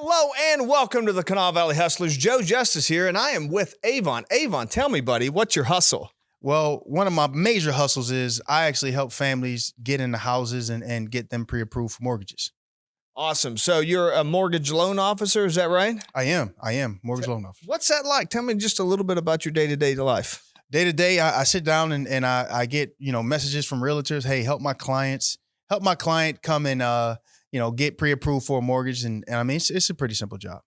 Hello and welcome to the Kanawha Valley Hustlers. Joe Justice here, and I am with Avon. Avon, tell me, buddy, what's your hustle? Well, one of my major hustles is I actually help families get into houses and get them pre-approved for mortgages. Awesome. So you're a mortgage loan officer, is that right? I am mortgage loan officer. What's that like? Tell me just a little bit about your day-to-day life. Day to day, I sit down and I get, messages from realtors. Hey, help my client come and, get pre-approved for a mortgage. And I mean, it's a pretty simple job.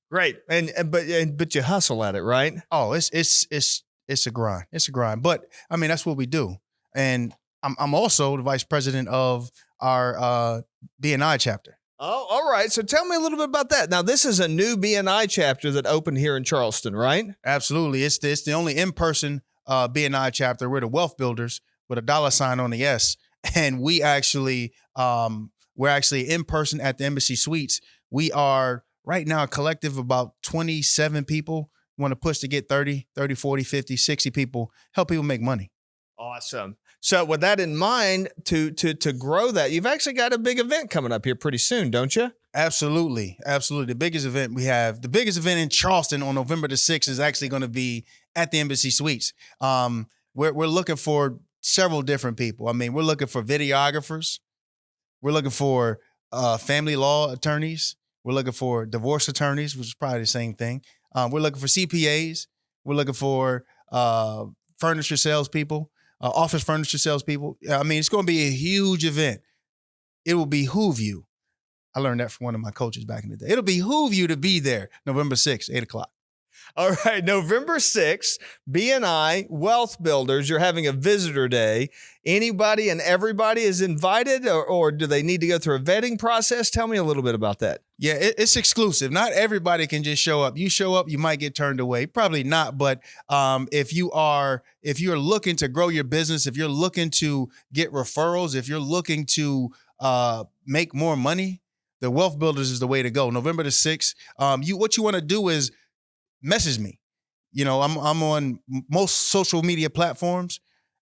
Great. But you hustle at it, right? Oh, it's a grind. It's a grind. But I mean, that's what we do. And I'm also the vice president of our BNI chapter. Oh, all right. So tell me a little bit about that. Now, this is a new BNI chapter that opened here in Charleston, right? Absolutely. It's the only in-person BNI chapter. We're the Wealth Builders with a $sign on the S. And we actually, we're actually in person at the Embassy Suites. We are right now a collective of about 27 people. Want to push to get 30, 40, 50, 60 people, help people make money. Awesome. So with that in mind, to grow that, you've actually got a big event coming up here pretty soon, don't you? Absolutely. The biggest event in Charleston on November the 6th is actually going to be at the Embassy Suites. We're looking for several different people. I mean, we're looking for videographers. We're looking for family law attorneys. We're looking for divorce attorneys, which is probably the same thing. We're looking for CPAs. We're looking for furniture salespeople, office furniture salespeople. I mean, it's going to be a huge event. It will behoove you. I learned that from one of my coaches back in the day. It'll behoove you to be there November 6th, 8 o'clock. All right, November 6th, BNI Wealth Builders, you're having a visitor day. Anybody and everybody is invited, or do they need to go through a vetting process? Tell me a little bit about that. Yeah, it's exclusive. Not everybody can just show up. You show up, you might get turned away. Probably not, but if you're looking to grow your business, if you're looking to get referrals, if you're looking to make more money, the Wealth Builders is the way to go. November the 6th. What you want to do is message me. I'm on most social media platforms,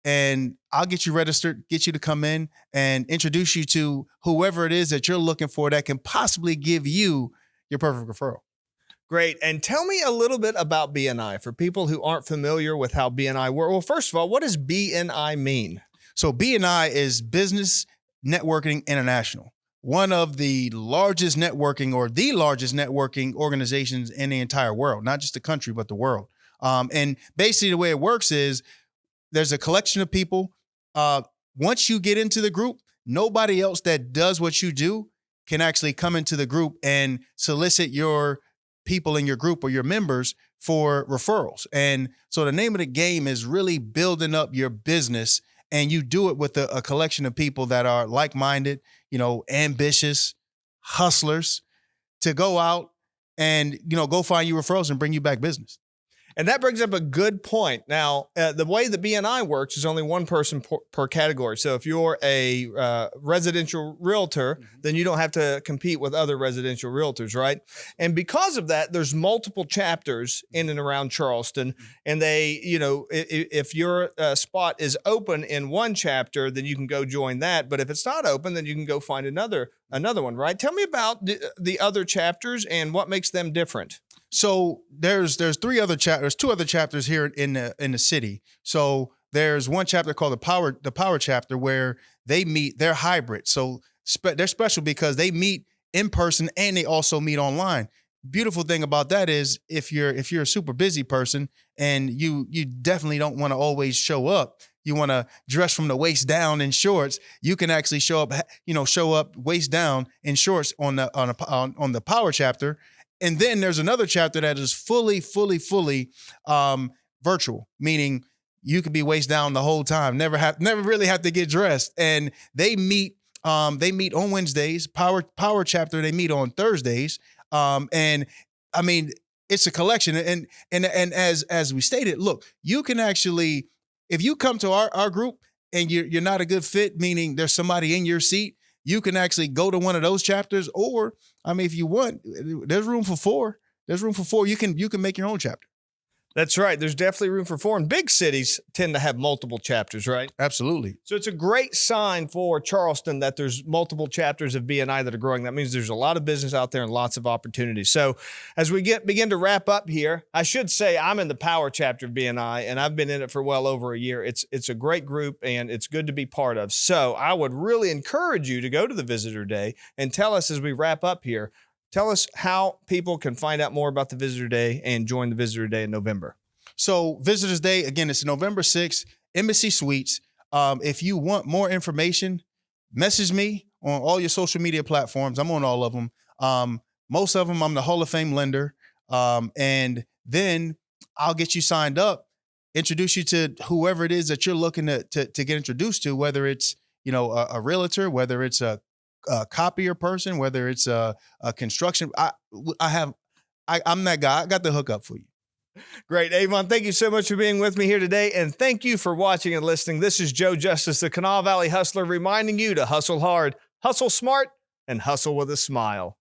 and I'll get you registered, get you to come in and introduce you to whoever it is that you're looking for that can possibly give you your perfect referral. Great. And tell me a little bit about BNI for people who aren't familiar with how BNI works. Well, first of all, what does BNI mean? So BNI is Business Networking International, one of the largest networking organizations in the entire world, not just the country, but the world. And basically the way it works is there's a collection of people. Once you get into the group, nobody else that does what you do can actually come into the group and solicit your people in your group or your members for referrals. And so the name of the game is really building up your business, and you do it with a collection of people that are like-minded, ambitious hustlers to go out and, go find you referrals and bring you back business. And that brings up a good point. Now, the way the BNI works is only one person per category. So if you're a residential realtor, then you don't have to compete with other residential realtors, right? And because of that, there's multiple chapters in and around Charleston. And they, if your spot is open in one chapter, then you can go join that. But if it's not open, then you can go find another one, right? Tell me about the other chapters and what makes them different. So there's two other chapters here in the city. So there's one chapter called the Power chapter where they meet. They're hybrid. So they're special because they meet in person and they also meet online. Beautiful thing about that is if you're a super busy person and you definitely don't want to always show up, you want to dress from the waist down in shorts, you can actually show up waist down in shorts on the Power chapter. And then there's another chapter that is fully virtual, meaning you could be waist down the whole time, never really have to get dressed. And they meet on Wednesdays. Power chapter, they meet on Thursdays. And I mean, it's a collection. And as we stated, look, you can actually, if you come to our group and you're not a good fit, meaning there's somebody in your seat, you can actually go to one of those chapters, or I mean, if you want, there's room for four. You can make your own chapter. That's right. There's definitely room for foreign. Big cities tend to have multiple chapters, right? Absolutely. So it's a great sign for Charleston that there's multiple chapters of BNI that are growing. That means there's a lot of business out there and lots of opportunities. So as we begin to wrap up here, I should say I'm in the power chapter of BNI, and I've been in it for well over a year. It's a great group, and it's good to be part of. So I would really encourage you to go to the Visitor Day and tell us as we wrap up here, tell us how people can find out more about the Visitor Day and join the Visitor Day in November. So Visitors Day, again, it's November 6th, Embassy Suites. If you want more information, message me on all your social media platforms. I'm on all of them. Most of them, I'm the Hall of Fame lender. And then I'll get you signed up, introduce you to whoever it is that you're looking to get introduced to, whether it's, a realtor, whether it's a copier person, whether it's a construction. I'm that guy. I got the hookup for you. Great. Avon, thank you so much for being with me here today. And thank you for watching and listening. This is Joe Justice, the Kanawha Valley Hustler, reminding you to hustle hard, hustle smart, and hustle with a smile.